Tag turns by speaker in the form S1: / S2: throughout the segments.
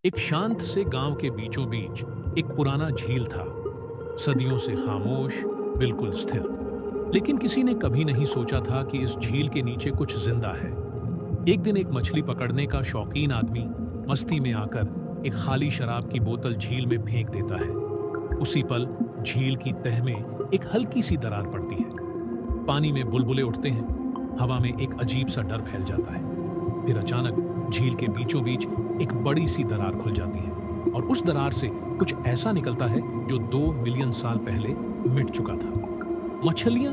S1: एक शांत से गांव के बीचों बीच एक पुराना झील था। सदियों से खामोश, बिल्कुल स्थिर। लेकिन किसी ने कभी नहीं सोचा था कि इस झील के नीचे कुछ जिंदा है। एक दिन एक मछली पकड़ने का शौकीन आदमी मस्ती में आकर एक खाली शराब की बोतल झील में फेंक देता है। उसी पल झील की तह में एक हल्की सी दरार पड़ती है। पानी में बुलबुले उठते हैं, हवा में एक अजीब सा डर फैल जाता है। फिर अचानक झील के बीचों बीच एक बड़ी सी दरार खुल जाती है और उस दरार से कुछ ऐसा निकलता है जो 2 मिलियन साल पहले मिट चुका था। मछलियां,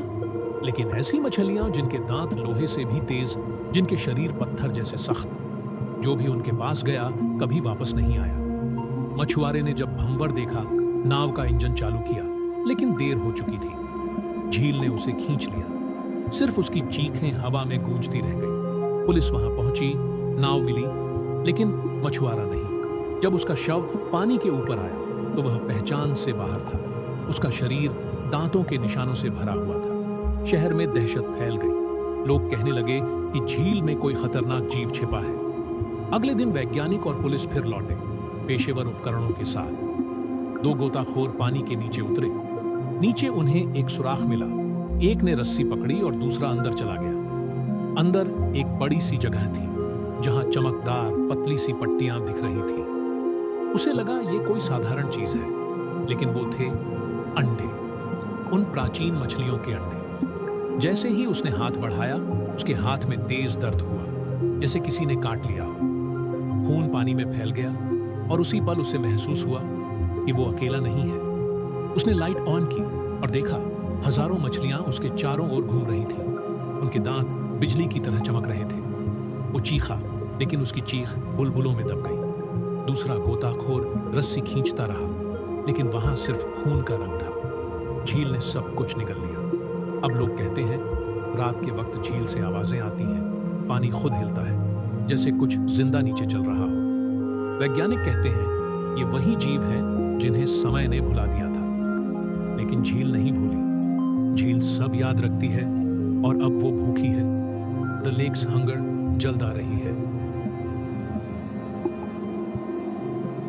S1: लेकिन ऐसी मछलियां जिनके दांत लोहे से भी तेज, जिनके शरीर पत्थर जैसे सख्त। जो भी उनके पास गया कभी वापस नहीं आया। मछुआरे ने जब भंवर देखा, नाव का इंजन चालू किया, लेकिन देर हो चुकी थी। झील ने उसे खींच लिया। सिर्फ उसकी चीखें हवा में गूंजती रह गई। पुलिस वहां पहुंची, नाव मिली, लेकिन मछुआरा नहीं। जब उसका शव पानी के ऊपर आया तो वह पहचान से बाहर था। उसका शरीर दांतों के निशानों से भरा हुआ था। शहर में दहशत फैल गई। लोग कहने लगे कि झील में कोई खतरनाक जीव छिपा है। अगले दिन वैज्ञानिक और पुलिस फिर लौटे, पेशेवर उपकरणों के साथ। 2 गोताखोर पानी के नीचे उतरे। नीचे उन्हें एक सुराख मिला। एक ने रस्सी पकड़ी और दूसरा अंदर चला गया। अंदर एक बड़ी सी जगह थी जहां चमकदार पतली सी पट्टियां दिख रही थी। उसे लगा ये कोई साधारण चीज है, लेकिन वो थे अंडे, उन प्राचीन मछलियों के अंडे। जैसे ही उसने हाथ बढ़ाया, उसके हाथ में तेज दर्द हुआ, जैसे किसी ने काट लिया हो। खून पानी में फैल गया और उसी पल उसे महसूस हुआ कि वो अकेला नहीं है। उसने लाइट ऑन की और देखा, हजारों मछलियां उसके चारों ओर घूम रही थीं। उनके दांत बिजली की तरह चमक रहे थे। वो चीखा, लेकिन उसकी चीख बुलबुलों में दब गई। दूसरा गोताखोर रस्सी खींचता रहा, लेकिन वहां सिर्फ खून का रंग था। झील ने सब कुछ निगल लिया। अब लोग कहते हैं, रात के वक्त झील से आवाजें आती हैं, पानी खुद हिलता है, जैसे कुछ जिंदा नीचे चल रहा हो। वैज्ञानिक कहते हैं ये वही जीव हैं जिन्हें समय ने भुला दिया था। लेकिन झील नहीं भूली। झील सब याद रखती है और अब वो भूखी है। द लेक्स हंगर जल्द आ रही है।